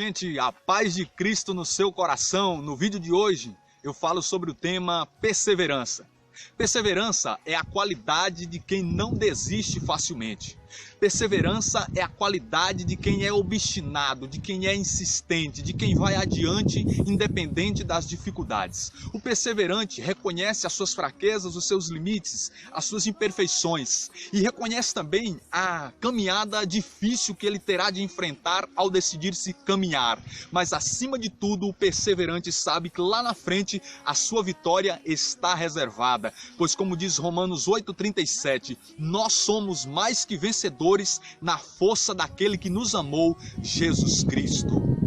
gente, a paz de Cristo no seu coração. No vídeo de hoje eu falo sobre o tema perseverança. Perseverança é a qualidade de quem não desiste facilmente. Perseverança é a qualidade de quem é obstinado, de quem é insistente, de quem vai adiante independente das dificuldades. O perseverante reconhece as suas fraquezas, os seus limites, as suas imperfeições e reconhece também a caminhada difícil que ele terá de enfrentar ao decidir-se caminhar. Mas acima de tudo, o perseverante sabe que lá na frente a sua vitória está reservada, pois como diz Romanos 8,37, nós somos mais que vencedores na força daquele que nos amou, Jesus Cristo.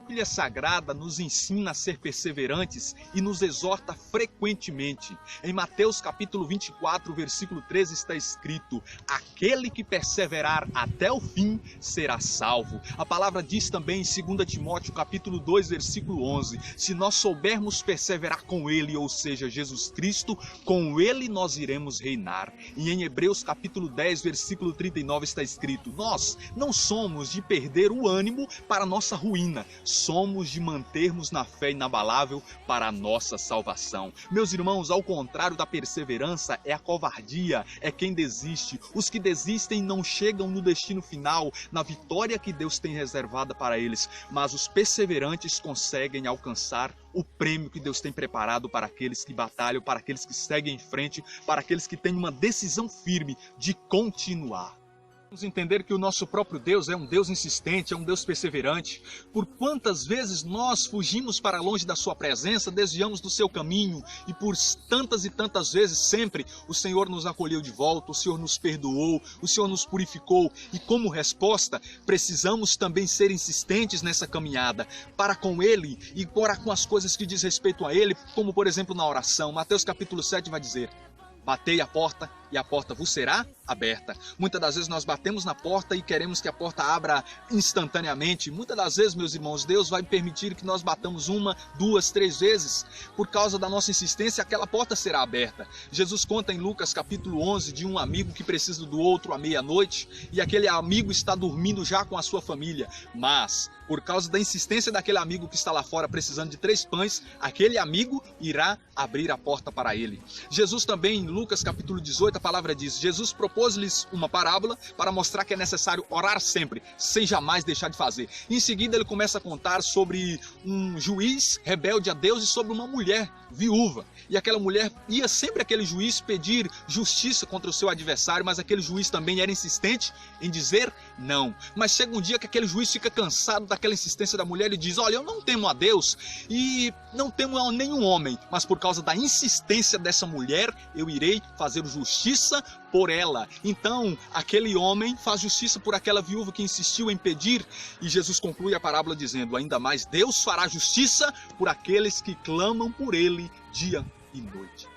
A Bíblia Sagrada nos ensina a ser perseverantes e nos exorta frequentemente. Em Mateus capítulo 24, versículo 13 está escrito: aquele que perseverar até o fim será salvo. A palavra diz também em 2 Timóteo capítulo 2, versículo 11, se nós soubermos perseverar com ele, ou seja, Jesus Cristo, com ele nós iremos reinar. E em Hebreus capítulo 10, versículo 39 está escrito: nós não somos de perder o ânimo para nossa ruína, somos de mantermos na fé inabalável para a nossa salvação. Meus irmãos, ao contrário da perseverança é a covardia, é quem desiste. Os que desistem não chegam no destino final, na vitória que Deus tem reservada para eles, mas os perseverantes conseguem alcançar o prêmio que Deus tem preparado para aqueles que batalham, para aqueles que seguem em frente, para aqueles que têm uma decisão firme de continuar. Vamos entender que o nosso próprio Deus é um Deus insistente, é um Deus perseverante. Por quantas vezes nós fugimos para longe da sua presença, desviamos do seu caminho e por tantas e tantas vezes sempre o Senhor nos acolheu de volta, o Senhor nos perdoou, o Senhor nos purificou e como resposta precisamos também ser insistentes nessa caminhada para com Ele e para com as coisas que diz respeito a Ele, como por exemplo na oração. Mateus capítulo 7 vai dizer: batei a porta e a porta vos será aberta. Muitas das vezes nós batemos na porta e queremos que a porta abra instantaneamente. Muitas das vezes, meus irmãos, Deus vai permitir que nós batamos uma, duas, três vezes. Por causa da nossa insistência, aquela porta será aberta. Jesus conta em Lucas capítulo 11 de um amigo que precisa do outro à meia-noite e aquele amigo está dormindo já com a sua família. Mas, por causa da insistência daquele amigo que está lá fora precisando de 3 pães, aquele amigo irá abrir a porta para ele. Jesus também, em Lucas capítulo 18, a palavra diz: Jesus propôs-lhes uma parábola para mostrar que é necessário orar sempre, sem jamais deixar de fazer. Em seguida ele começa a contar sobre um juiz rebelde a Deus e sobre uma mulher viúva. E aquela mulher ia sempre àquele juiz pedir justiça contra o seu adversário, mas aquele juiz também era insistente em dizer não. Mas chega um dia que aquele juiz fica cansado daquela insistência da mulher e diz: olha, eu não temo a Deus e não temo a nenhum homem, mas por causa da insistência dessa mulher, eu irei fazer justiça por ela. Então aquele homem faz justiça por aquela viúva que insistiu em pedir, e Jesus conclui a parábola dizendo: ainda mais Deus fará justiça por aqueles que clamam por ele dia e noite.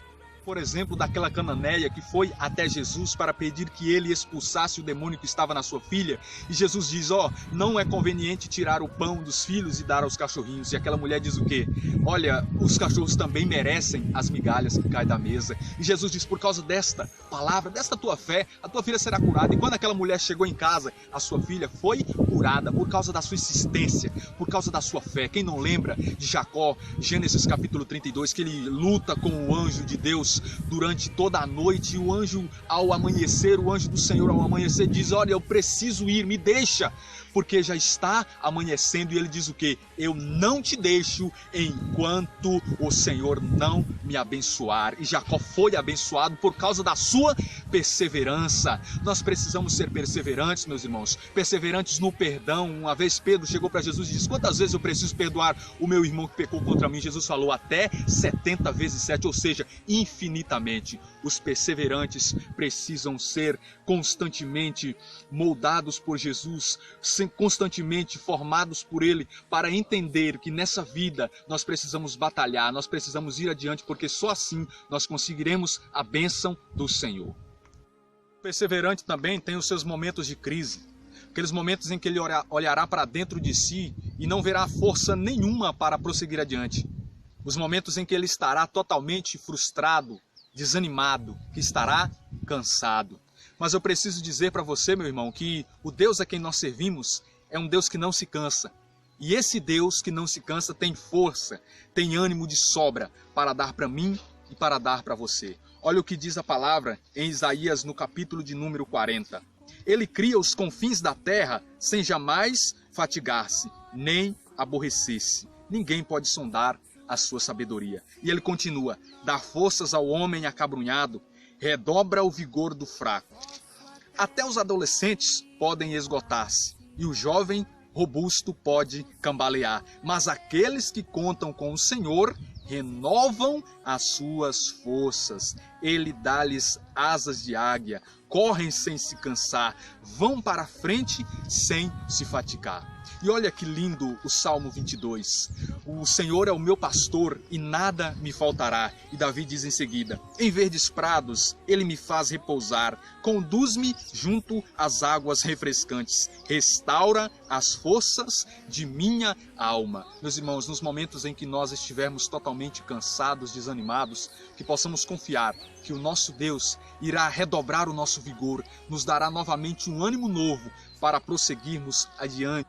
Por exemplo, daquela cananeia que foi até Jesus para pedir que ele expulsasse o demônio que estava na sua filha. E Jesus diz: ó, não é conveniente tirar o pão dos filhos e dar aos cachorrinhos. E aquela mulher diz o quê? Olha, os cachorros também merecem as migalhas que caem da mesa. E Jesus diz: por causa desta palavra, desta tua fé, a tua filha será curada. E quando aquela mulher chegou em casa, a sua filha foi curada por causa da sua insistência, por causa da sua fé. Quem não lembra de Jacó, Gênesis capítulo 32, que ele luta com o anjo de Deus durante toda a noite, e o anjo ao amanhecer, o anjo do Senhor ao amanhecer diz: olha, eu preciso ir, me deixa, porque já está amanhecendo. E ele diz o quê? Eu não te deixo enquanto o Senhor não me abençoar. E Jacó foi abençoado por causa da sua perseverança. Nós precisamos ser perseverantes, meus irmãos, perseverantes no perdão. Uma vez Pedro chegou para Jesus e disse: quantas vezes eu preciso perdoar o meu irmão que pecou contra mim? Jesus falou: até 70 vezes 7, ou seja, infinitamente. Os perseverantes precisam ser constantemente moldados por Jesus, constantemente formados por Ele, para entender que nessa vida nós precisamos batalhar, nós precisamos ir adiante, porque só assim nós conseguiremos a bênção do Senhor. O perseverante também tem os seus momentos de crise, aqueles momentos em que ele olhará para dentro de si e não verá força nenhuma para prosseguir adiante. Os momentos em que ele estará totalmente frustrado, desanimado, que estará cansado. Mas eu preciso dizer para você, meu irmão, que o Deus a quem nós servimos é um Deus que não se cansa. E esse Deus que não se cansa tem força, tem ânimo de sobra para dar para mim e para dar para você. Olha o que diz a palavra em Isaías no capítulo de número 40. Ele cria os confins da terra sem jamais fatigar-se, nem aborrecer-se. Ninguém pode sondar a sua sabedoria. E ele continua: dá forças ao homem acabrunhado, redobra o vigor do fraco. Até os adolescentes podem esgotar-se, e o jovem robusto pode cambalear, mas aqueles que contam com o Senhor renovam as suas forças. Ele dá-lhes asas de águia, correm sem se cansar, vão para a frente sem se fatigar. E olha que lindo o Salmo 22. O Senhor é o meu pastor e nada me faltará. E Davi diz em seguida: em verdes prados ele me faz repousar, conduz-me junto às águas refrescantes, restaura as forças de minha alma. Meus irmãos, nos momentos em que nós estivermos totalmente cansados, desanimados, que possamos confiar que o nosso Deus irá redobrar o nosso vigor, nos dará novamente um ânimo novo para prosseguirmos adiante.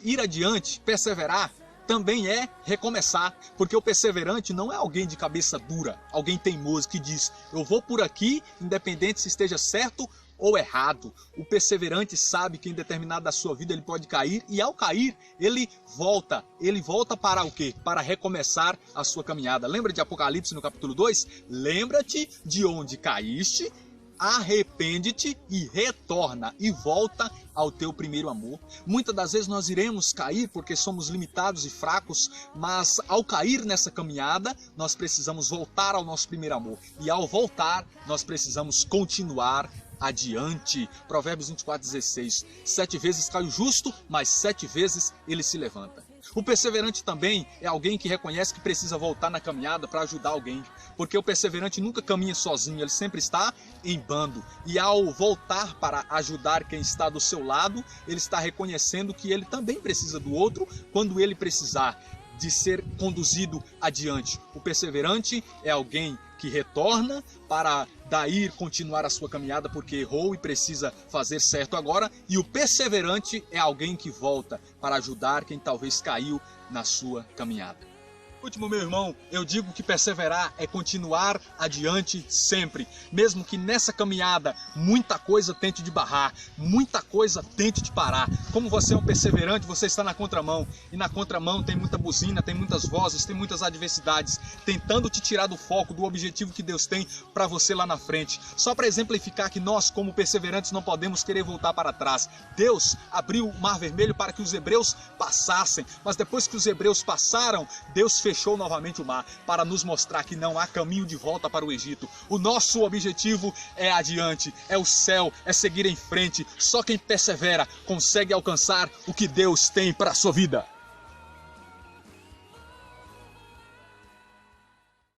Ir adiante, perseverar, também é recomeçar, porque o perseverante não é alguém de cabeça dura, alguém teimoso que diz: eu vou por aqui, independente se esteja certo ou errado. O perseverante sabe que em determinada da sua vida ele pode cair, e ao cair ele volta para o quê? Para recomeçar a sua caminhada. Lembra de Apocalipse no capítulo 2? Lembra-te de onde caíste, arrepende-te e retorna e volta ao teu primeiro amor. Muitas das vezes nós iremos cair porque somos limitados e fracos, mas ao cair nessa caminhada nós precisamos voltar ao nosso primeiro amor, e ao voltar nós precisamos continuar adiante. Provérbios 24:16. 7 vezes cai o justo, mas 7 vezes ele se levanta. O perseverante também é alguém que reconhece que precisa voltar na caminhada para ajudar alguém, porque o perseverante nunca caminha sozinho, ele sempre está em bando, e ao voltar para ajudar quem está do seu lado, ele está reconhecendo que ele também precisa do outro quando ele precisar de ser conduzido adiante. O perseverante é alguém que retorna para daí continuar a sua caminhada porque errou e precisa fazer certo agora, e o perseverante é alguém que volta para ajudar quem talvez caiu na sua caminhada. Último, meu irmão, eu digo que perseverar é continuar adiante sempre, mesmo que nessa caminhada muita coisa tente te barrar, muita coisa tente te parar. Como você é um perseverante, você está na contramão, e na contramão tem muita buzina, tem muitas vozes, tem muitas adversidades, tentando te tirar do foco, do objetivo que Deus tem para você lá na frente. Só para exemplificar que nós, como perseverantes, não podemos querer voltar para trás. Deus abriu o Mar Vermelho para que os hebreus passassem, mas depois que os hebreus passaram, Deus fechou novamente o mar para nos mostrar que não há caminho de volta para o Egito. O nosso objetivo é adiante, é o céu, é seguir em frente. Só quem persevera consegue alcançar o que Deus tem para a sua vida.